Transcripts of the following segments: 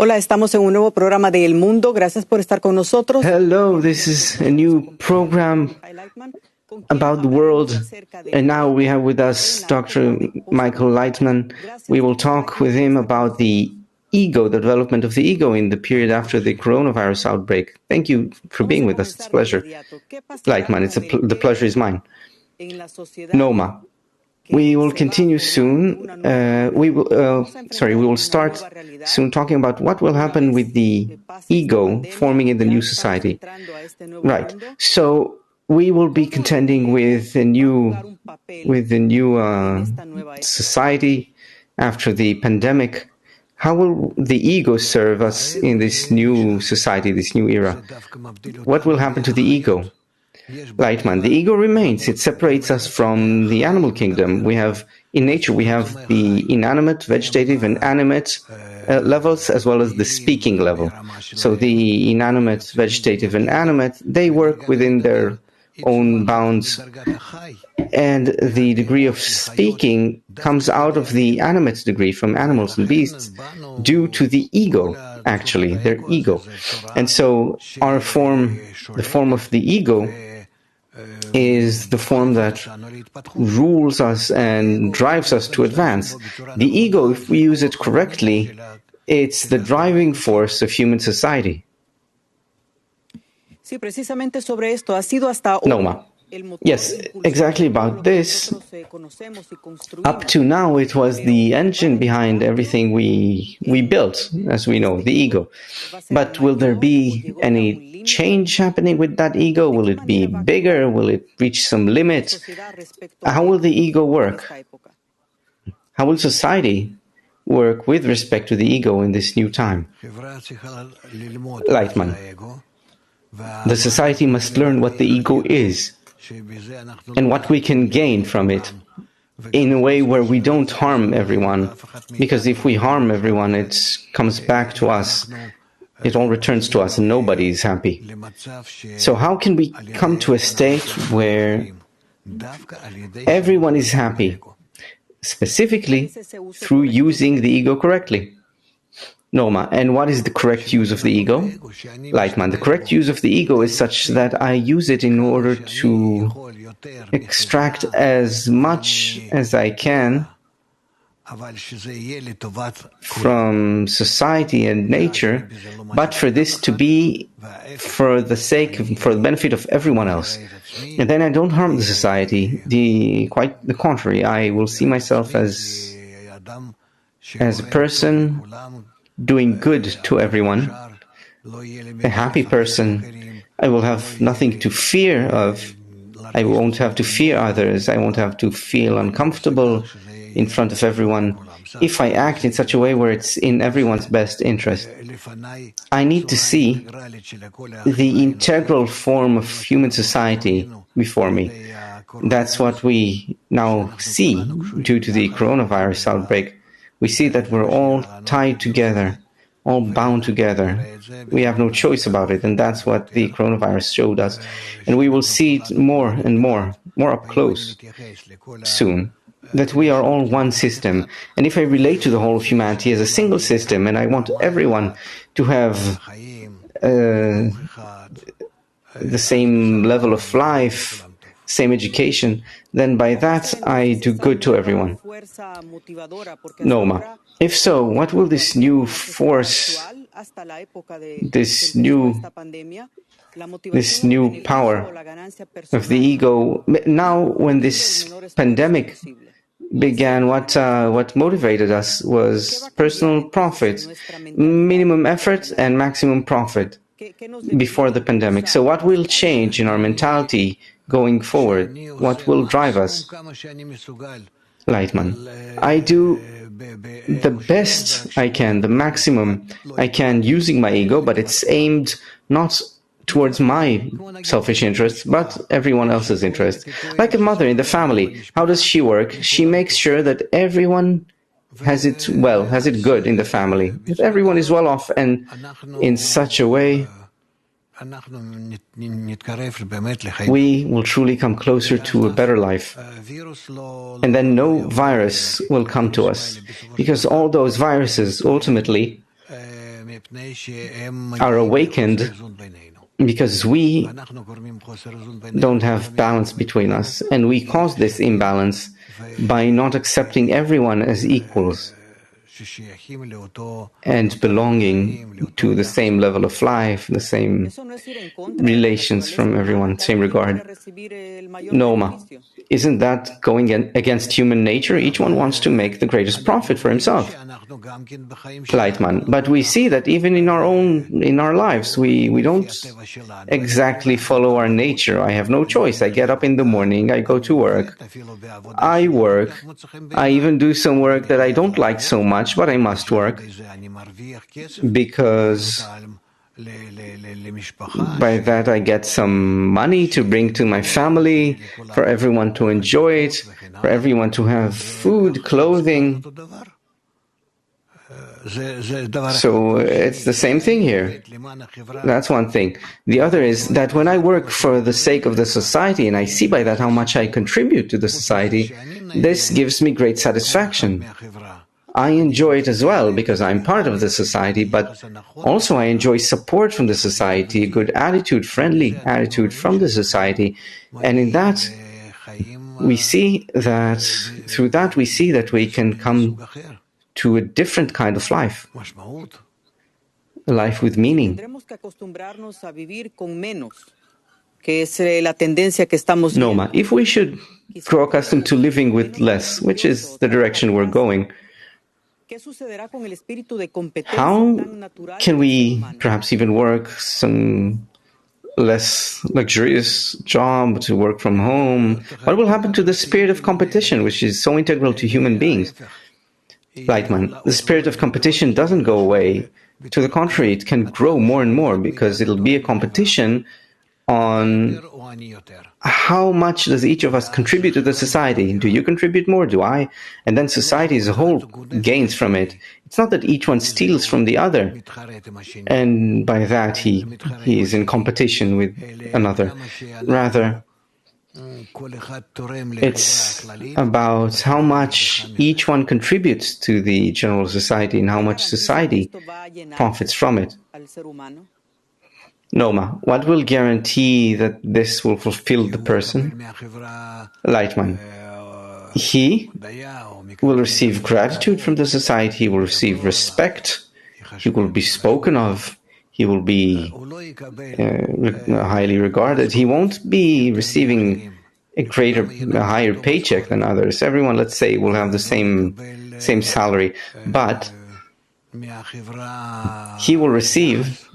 Hola, estamos en un nuevo programa de El Mundo. Gracias por estar con nosotros. Hello, this is a new program about the world, and now we have with us Dr. Michael Leitman. We will talk with him about the ego, the development of the ego in the period after the coronavirus outbreak. Thank you for being with us. It's a pleasure. Leitman, the pleasure is mine. Noma. We will continue soon. We will start soon talking about what will happen with the ego forming in the new society. Right. So we will be contending with the new society after the pandemic. How will the ego serve us in this new society, this new era? What will happen to the ego? Leitman, the ego remains. It separates us from the animal kingdom. In nature, we have the inanimate, vegetative, and animate levels, as well as the speaking level. So the inanimate, vegetative, and animate, they work within their own bounds. And the degree of speaking comes out of the animate degree from animals and beasts due to the ego, actually, their ego. And so our form, the form of the ego, is the form that rules us and drives us to advance. The ego, if we use it correctly, it's the driving force of human society. Noma. Yes, exactly about this. Up to now, it was the engine behind everything we built, as we know, the ego. But will there be any change happening with that ego? Will it be bigger? Will it reach some limit? How will the ego work? How will society work with respect to the ego in this new time? Leitman. The society must learn what the ego is and what we can gain from it in a way where we don't harm everyone, because if we harm everyone, it comes back to us. It all returns to us and nobody is happy. So how can we come to a state where everyone is happy, specifically through using the ego correctly? Noma, and what is the correct use of the ego? Leitman, the correct use of the ego is such that I use it in order to extract as much as I can from society and nature, but for this to be for the benefit of everyone else. And then I don't harm the society. Quite the contrary, I will see myself as a person doing good to everyone, a happy person. I will have nothing to fear of. I won't have to fear others. I won't have to feel uncomfortable in front of everyone if I act in such a way where it's in everyone's best interest. I need to see the integral form of human society before me. That's what we now see due to the coronavirus outbreak. We see that we're all tied together, all bound together. We have no choice about it, and that's what the coronavirus showed us. And we will see it more and more up close soon, that we are all one system. And if I relate to the whole of humanity as a single system, and I want everyone to have the same level of life, same education, then by that I do good to everyone. Noma. If so, what will this new force, this new power of the ego, now when this pandemic began, what motivated us was personal profit, minimum effort and maximum profit before the pandemic. So what will change in our mentality going forward? What will drive us? Leitman, I do the best I can, the maximum I can using my ego, but it's aimed not towards my selfish interests, but everyone else's interests. Like a mother in the family, how does she work? She makes sure that everyone has it well, has it good in the family, that everyone is well off, and in such a way we will truly come closer to a better life. And then no virus will come to us, because all those viruses ultimately are awakened because we don't have balance between us, and we cause this imbalance by not accepting everyone as equals and belonging to the same level of life, the same relations from everyone, same regard. Noma, isn't that going against human nature? Each one wants to make the greatest profit for himself. Leitman, but we see that even in our lives, we don't exactly follow our nature. I have no choice. I get up in the morning, I go to work, I work, I even do some work that I don't like so much, but I must work because by that I get some money to bring to my family, for everyone to enjoy it, for everyone to have food, clothing. So it's the same thing here. That's one thing. The other is that when I work for the sake of the society and I see by that how much I contribute to the society, this gives me great satisfaction. I enjoy it as well because I'm part of the society, but also I enjoy support from the society, good attitude, friendly attitude from the society. And in that, we see that, through that we see that we can come to a different kind of life, a life with meaning. Noma, if we should grow accustomed to living with less, which is the direction we're going, how can we perhaps even work some less luxurious job, to work from home? What will happen to the spirit of competition, which is so integral to human beings? Leitman, the spirit of competition doesn't go away. To the contrary, it can grow more and more because it'll be a competition on how much does each of us contribute to the society. Do you contribute more? Do I? And then society as a whole gains from it. It's not that each one steals from the other, and by that he is in competition with another. Rather, it's about how much each one contributes to the general society and how much society profits from it. Noma, what will guarantee that this will fulfill the person? Leitman, he will receive gratitude from the society, he will receive respect, he will be spoken of, he will be highly regarded. He won't be receiving a higher paycheck than others. Everyone, let's say, will have the same salary, but he will receive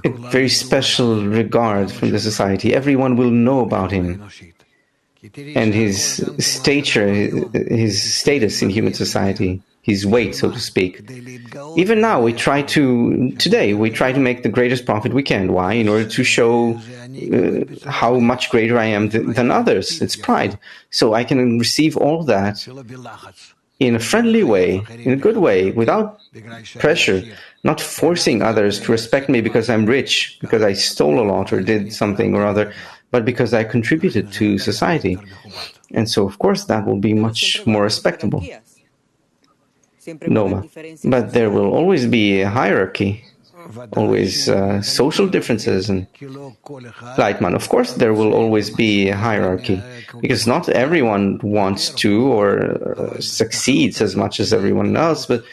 a very special regard from the society. Everyone will know about him and his stature, his status in human society, his weight, so to speak. Even now, we try to make the greatest profit we can. Why? In order to show how much greater I am than others. It's pride. So I can receive all that in a friendly way, in a good way, without pressure, not forcing others to respect me because I'm rich, because I stole a lot or did something or other, but because I contributed to society. And so, of course, that will be much more respectable. Noma, but there will always be a hierarchy, always social differences. And Leitman, of course there will always be a hierarchy, because not everyone wants to or succeeds as much as everyone else, but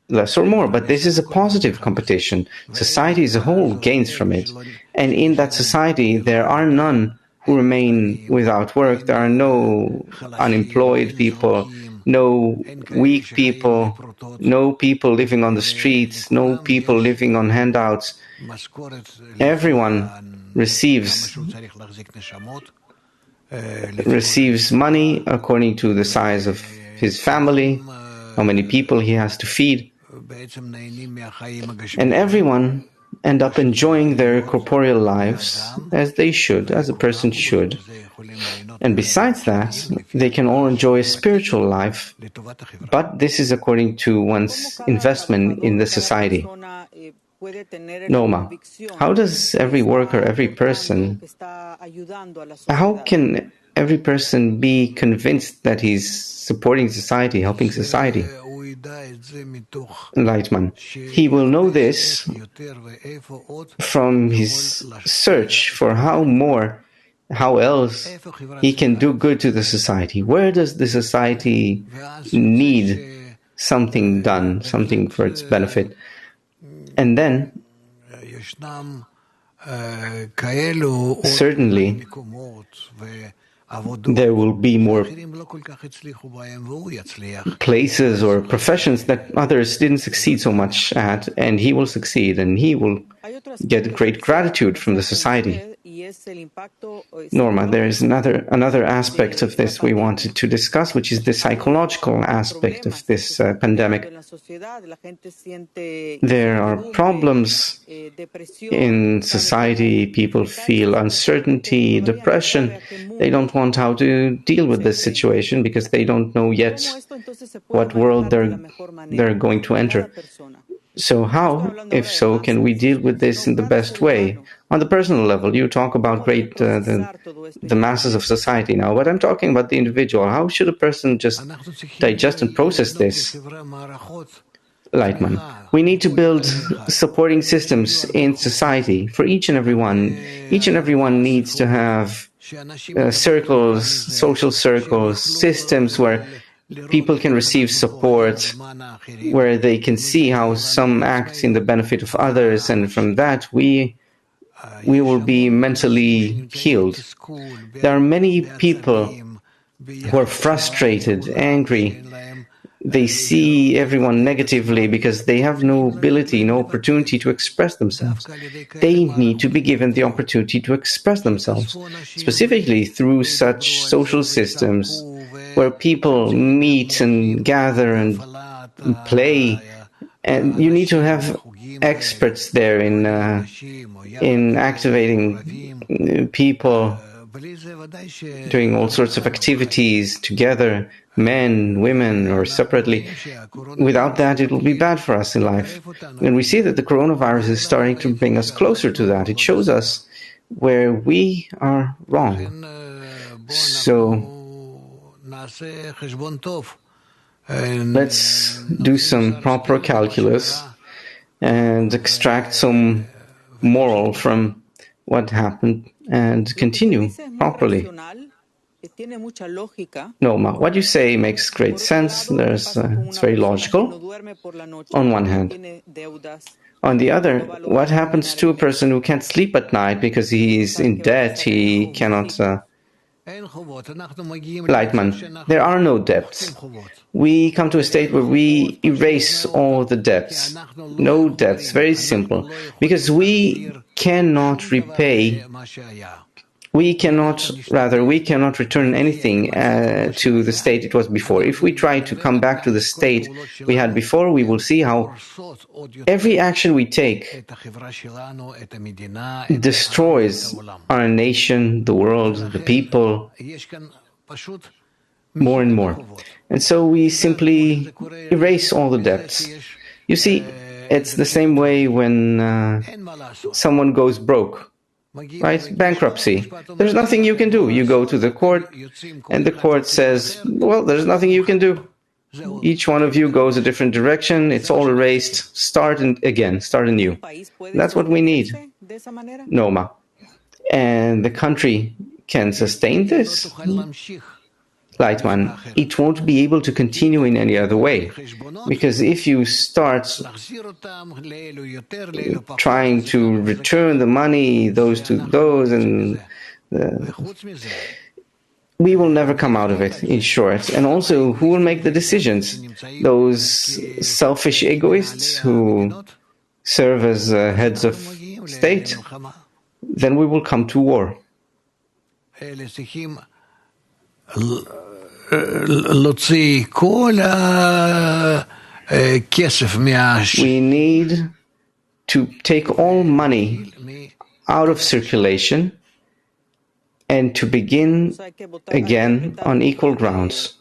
less or more. But this is a positive competition. Society as a whole gains from it. And in that society, there are none who remain without work. There are no unemployed people, no weak people, no people living on the streets, no people living on handouts. Everyone receives money according to the size of his family, how many people he has to feed. And everyone end up enjoying their corporeal lives as they should, as a person should. And besides that, they can all enjoy a spiritual life, but this is according to one's investment in the society. Noma, how does every worker, every person, how can every person be convinced that he's supporting society, helping society? Lightman. He will know this from his search for how else he can do good to the society. Where does the society need something done, something for its benefit? And then, certainly, there will be more places or professions that others didn't succeed so much at, and he will succeed, and he will get great gratitude from the society. Norma, there is another aspect of this we wanted to discuss, which is the psychological aspect of this pandemic. There are problems in society. People feel uncertainty, depression. They don't want how to deal with this situation because they don't know yet what world they're going to enter. So how, if so, can we deal with this in the best way? On the personal level, you talk about the masses of society now, but I'm talking about the individual. How should a person just digest and process this? Lightman, we need to build supporting systems in society for each and every one. Each and every one needs to have circles, social circles, systems where people can receive support, where they can see how some act in the benefit of others, and from that we will be mentally healed. There are many people who are frustrated, angry. They see everyone negatively because they have no ability, no opportunity to express themselves. They need to be given the opportunity to express themselves, specifically through such social systems where people meet and gather and play. And you need to have experts there in activating people, doing all sorts of activities together, men, women, or separately. Without that, it will be bad for us in life. And we see that the coronavirus is starting to bring us closer to that. It shows us where we are wrong. So let's do some proper calculus and extract some moral from what happened and continue properly. No, what you say makes great sense. It's very logical on one hand. On the other, what happens to a person who can't sleep at night because he's in debt, he cannot... Lightman, there are no debts. We come to a state where we erase all the debts. No debts, very simple. Because we cannot repay, we cannot return anything to the state it was before. If we try to come back to the state we had before, we will see how every action we take destroys our nation, the world, the people, more and more. And so we simply erase all the debts. You see, it's the same way when someone goes broke. Right? Bankruptcy. There's nothing you can do. You go to the court, and the court says, well, there's nothing you can do. Each one of you goes a different direction. It's all erased. Start anew. That's what we need. Noma. And the country can sustain this? Lightman, it won't be able to continue in any other way. Because if you start trying to return the money, those to those, and we will never come out of it, in short. And also, who will make the decisions? Those selfish egoists who serve as heads of state? Then we will come to war. We need to take all money out of circulation and to begin again on equal grounds.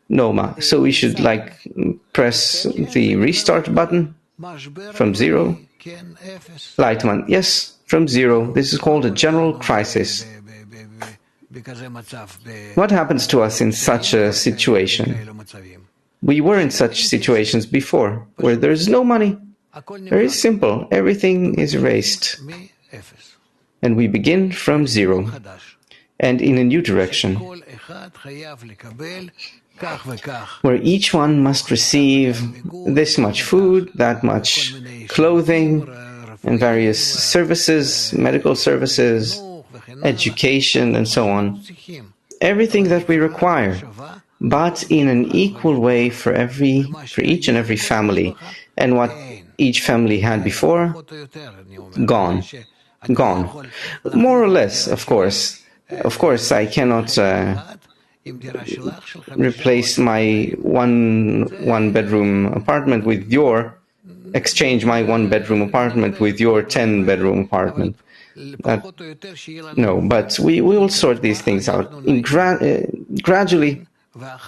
Noma. So we should press the restart button from zero? Lightman. Yes, from zero. This is called a general crisis. What happens to us in such a situation? We were in such situations before, where there's no money. Very simple. Everything is erased. And we begin from zero, and in a new direction, where each one must receive this much food, that much clothing, and various services, medical services, education, and so on. Everything that we require, but in an equal way for each and every family. And what each family had before, gone. More or less, of course. Of course, I cannot replace my one-bedroom apartment with exchange my one-bedroom apartment with your 10-bedroom apartment. No, but we will sort these things out gradually.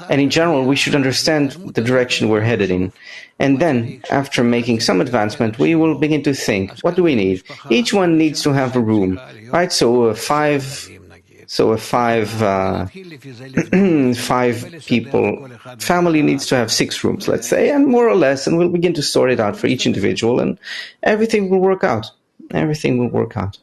And in general, we should understand the direction we're headed in. And then, after making some advancement, we will begin to think, what do we need? Each one needs to have a room, right? So a five people family needs to have 6 rooms, let's say, and more or less, and we'll begin to sort it out for each individual, and everything will work out. Everything will work out.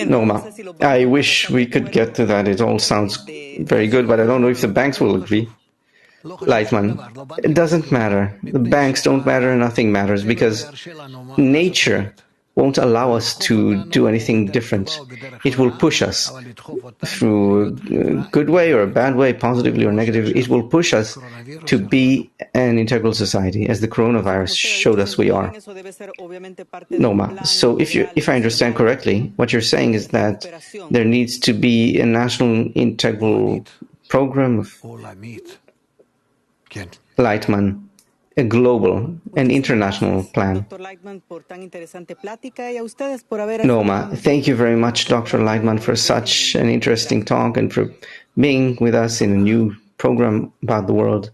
Norma, I wish we could get to that. It all sounds very good, but I don't know if the banks will agree. Lightman, it doesn't matter. The banks don't matter, nothing matters, because nature won't allow us to do anything different. It will push us through a good way or a bad way, positively or negatively. It will push us to be an integral society, as the coronavirus showed us we are. Noma, so if I understand correctly, what you're saying is that there needs to be a national integral program of Lightman, a global and international plan. Norma, thank you very much, Dr. Lightman, for such an interesting talk and for being with us in a new program about the world.